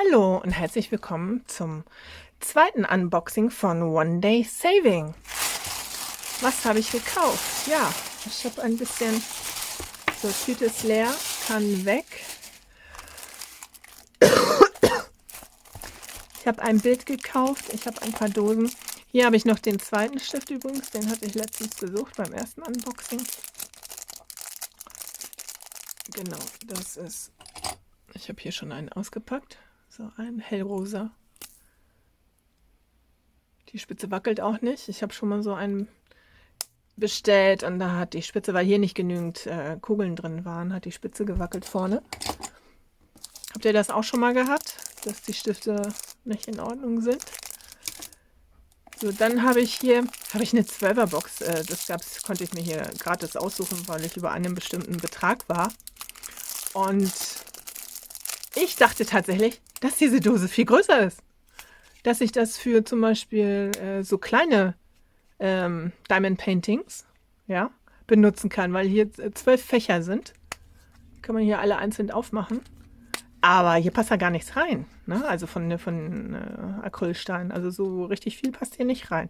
Hallo und herzlich willkommen zum zweiten Unboxing von One Day Saving. Was habe ich gekauft? Ja, ich habe ein bisschen, so Tüte ist leer, kann weg. Ich habe ein Bild gekauft, ich habe ein paar Dosen. Hier habe ich noch den zweiten Stift übrigens, den hatte ich letztens gesucht beim ersten Unboxing. Genau, das ist, ich habe hier schon einen ausgepackt, so ein hellrosa. Die Spitze wackelt auch nicht. Ich habe schon mal so einen bestellt und da hat die Spitze, weil hier nicht genügend Kugeln drin waren, hat die Spitze gewackelt vorne. Habt ihr das auch schon mal gehabt, dass die Stifte nicht in Ordnung sind? So, dann habe ich hier eine 12er Box. Das konnte ich mir hier gratis aussuchen, weil ich über einen bestimmten Betrag war. Und ich dachte tatsächlich, dass diese Dose viel größer ist. Dass ich das für zum Beispiel so kleine Diamond Paintings, ja, benutzen kann, weil hier 12 Fächer sind. Kann man hier alle einzeln aufmachen. Aber hier passt ja gar nichts rein, ne? Also von Acrylstein. Also so richtig viel passt hier nicht rein.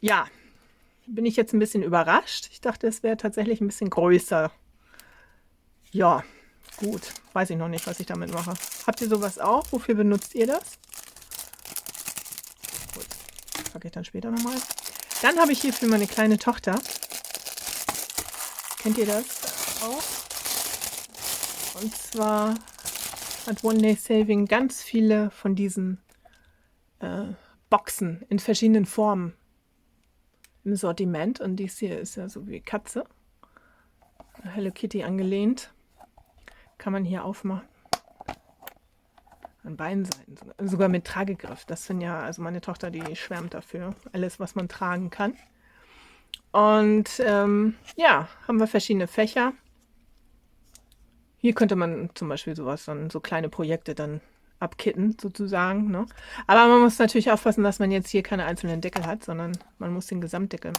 Ja, bin ich jetzt ein bisschen überrascht. Ich dachte, es wäre tatsächlich ein bisschen größer. Ja, gut. Weiß ich noch nicht, was ich damit mache. Habt ihr sowas auch? Wofür benutzt ihr das? Gut, packe ich dann später nochmal. Dann habe ich hier für meine kleine Tochter. Kennt ihr das auch? Und zwar hat One Day Saving ganz viele von diesen Boxen in verschiedenen Formen im Sortiment. Und dies hier ist ja so wie Katze. Hello Kitty angelehnt. Kann man hier aufmachen. An beiden Seiten. Sogar mit Tragegriff. Das sind ja, also meine Tochter, die schwärmt dafür. Alles, was man tragen kann. Und ja, haben wir verschiedene Fächer. Hier könnte man zum Beispiel sowas dann, so kleine Projekte dann abkitten, sozusagen. Ne? Aber man muss natürlich aufpassen, dass man jetzt hier keine einzelnen Deckel hat, sondern man muss den Gesamtdeckel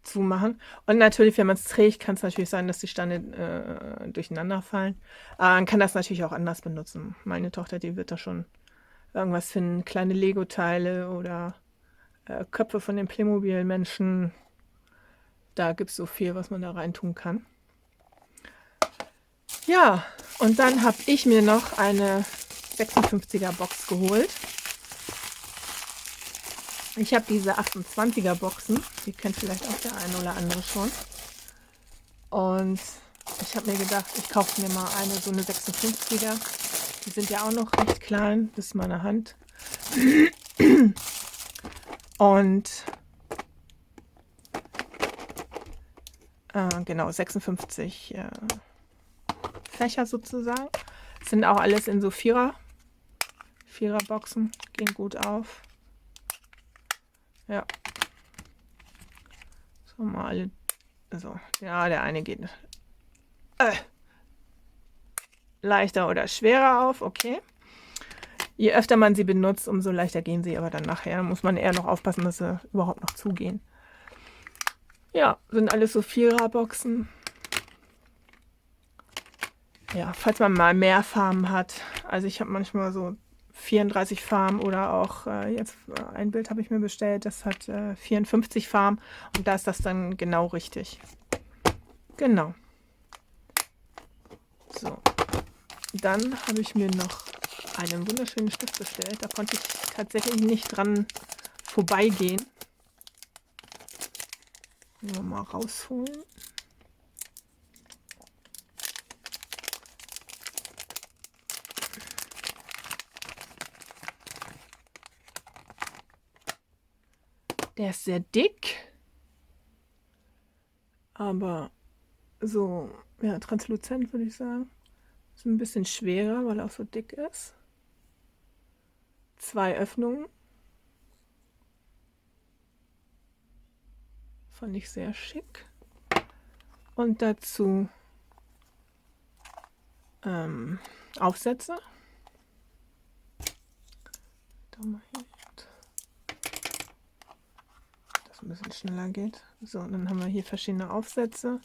zumachen. Und natürlich, wenn man es trägt, kann es natürlich sein, dass die Steine durcheinander fallen. Aber man kann das natürlich auch anders benutzen. Meine Tochter, die wird da schon irgendwas finden, kleine Lego-Teile oder Köpfe von den Playmobil-Menschen. Da gibt es so viel, was man da reintun kann. Ja, und dann habe ich mir noch eine 56er Box geholt. Ich habe diese 28er Boxen, die kennt vielleicht auch der eine oder andere schon. Und ich habe mir gedacht, ich kaufe mir mal so eine 56er. Die sind ja auch noch recht klein, bis meine Hand. Und genau, 56 Fächer sozusagen. Sind auch alles in so Vierer-Boxen. Gehen gut auf. Ja. So mal alle. Also, ja, der eine geht leichter oder schwerer auf, okay. Je öfter man sie benutzt, umso leichter gehen sie, aber dann nachher muss man eher noch aufpassen, dass sie überhaupt noch zugehen. Ja, sind alles so Vierer-Boxen. Ja, falls man mal mehr Farben hat. Also ich habe manchmal so 34 Farben oder auch jetzt ein Bild habe ich mir bestellt, das hat 54 Farben und da ist das dann genau richtig. Genau. So. Dann habe ich mir noch einen wunderschönen Stift bestellt. Da konnte ich tatsächlich nicht dran vorbeigehen. Mal rausholen. Der ist sehr dick, aber so, ja, transluzent würde ich sagen. Ist ein bisschen schwerer, weil er auch so dick ist. 2 Öffnungen. Fand ich sehr schick. Und dazu Aufsätze. Da mal hier, dass es ein bisschen schneller geht. So, und dann haben wir hier verschiedene Aufsätze.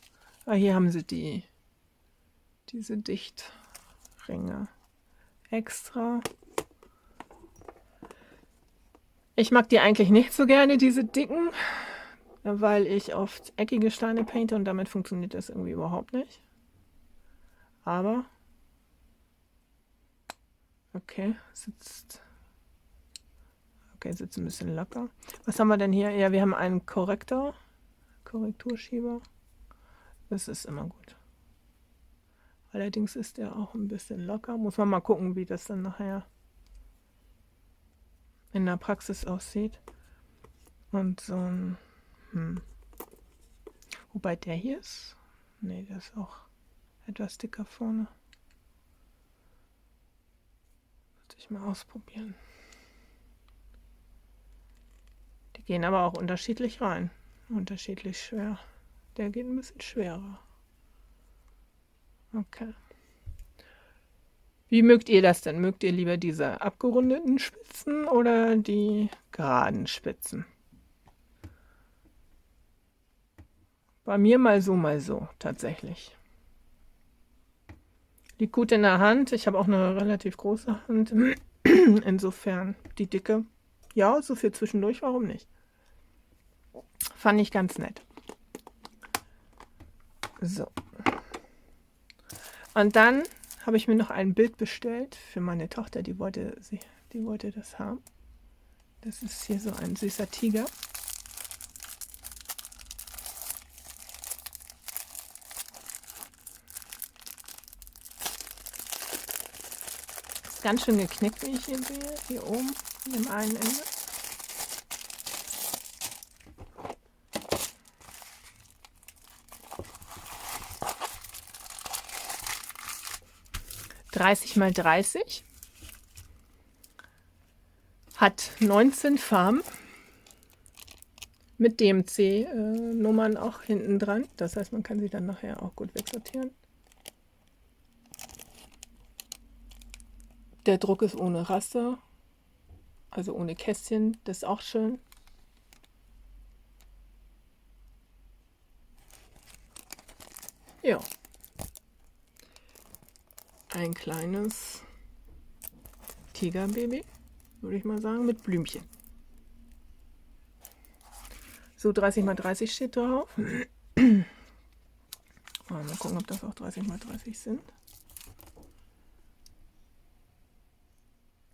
Hier haben sie diese Dichtringe. extra. Ich mag die eigentlich nicht so gerne, diese dicken, weil ich oft eckige Steine painte und damit funktioniert das irgendwie überhaupt nicht. Aber, okay, sitzt ein bisschen locker. Was haben wir denn hier? Ja, wir haben einen Korrekturschieber. Das ist immer gut. Allerdings ist der auch ein bisschen locker. Muss man mal gucken, wie das dann nachher in der Praxis aussieht. Und so ein, wobei der hier ist, nee, der ist auch etwas dicker vorne. Muss ich mal ausprobieren. Die gehen aber auch unterschiedlich rein. Unterschiedlich schwer. Der geht ein bisschen schwerer. Okay. Wie mögt ihr das denn? Mögt ihr lieber diese abgerundeten Spitzen oder die geraden Spitzen? Bei mir mal so, tatsächlich. Liegt gut in der Hand. Ich habe auch eine relativ große Hand. Insofern die Dicke. Ja, so viel zwischendurch, warum nicht? Fand ich ganz nett. So. Und dann habe ich mir noch ein Bild bestellt für meine Tochter. Die wollte das haben. Das ist hier so ein süßer Tiger. Ist ganz schön geknickt, wie ich hier sehe. Hier oben, an dem einen Ende. ×30 hat 19 Farben mit DMC-Nummern auch hinten dran. Das heißt, man kann sie dann nachher auch gut wegsortieren. Der Druck ist ohne Raster, also ohne Kästchen. Das ist auch schön. Ja. Ein kleines Tigerbaby, würde ich mal sagen, mit Blümchen. So 30×30 steht drauf. Mal gucken, ob das auch 30×30 sind.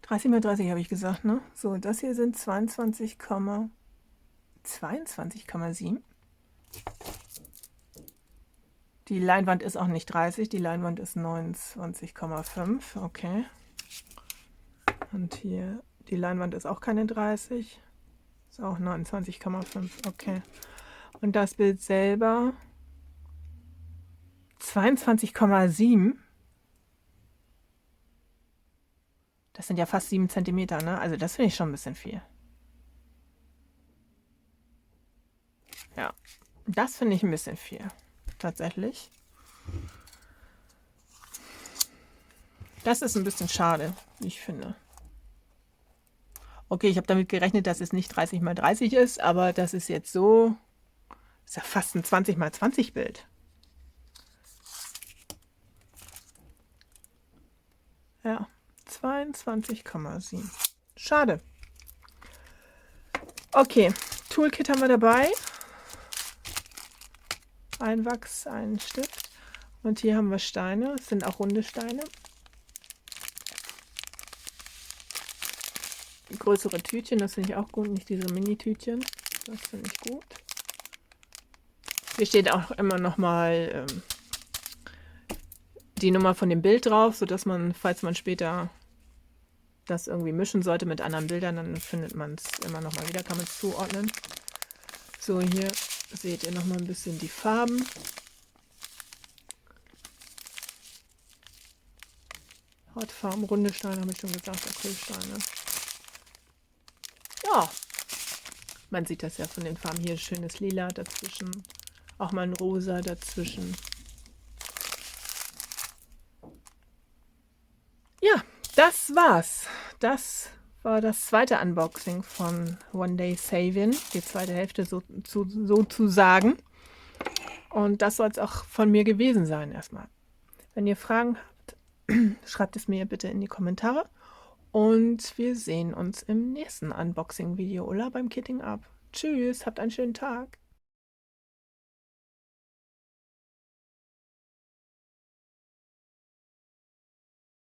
30×30 habe ich gesagt, ne? So, das hier sind 22,7. Die Leinwand ist auch nicht 30, die Leinwand ist 29,5. Okay. Und hier, die Leinwand ist auch keine 30. Ist auch 29,5. Okay. Und das Bild selber 22,7. Das sind ja fast 7 cm, ne? Also das finde ich schon ein bisschen viel. Ja, das finde ich ein bisschen viel. Tatsächlich. Das ist ein bisschen schade, wie ich finde. Okay, ich habe damit gerechnet, dass es nicht 30×30 ist, aber das ist jetzt so, ist ja fast ein 20×20 Bild. Ja, 22,7. Schade. Okay, Toolkit haben wir dabei. Ein Wachs, ein Stift. Und hier haben wir Steine. Es sind auch runde Steine. Größere Tütchen, das finde ich auch gut. Nicht diese Mini-Tütchen. Das finde ich gut. Hier steht auch immer noch mal die Nummer von dem Bild drauf, sodass man, falls man später das irgendwie mischen sollte mit anderen Bildern, dann findet man es immer noch mal wieder, kann man es zuordnen. So, hier seht ihr noch mal ein bisschen die Farben. Hautfarben, runde Steine, habe ich schon gesagt, Acrylsteine. Ja, man sieht das ja von den Farben hier, schönes Lila dazwischen, auch mal ein Rosa dazwischen. Ja, das war's. Das war das zweite Unboxing von One Day Saving, die zweite Hälfte sozusagen. Und das soll es auch von mir gewesen sein erstmal. Wenn ihr Fragen habt, Schreibt es mir bitte in die Kommentare. Und wir sehen uns im nächsten Unboxing-Video oder beim Kitting Up. Tschüss, habt einen schönen Tag.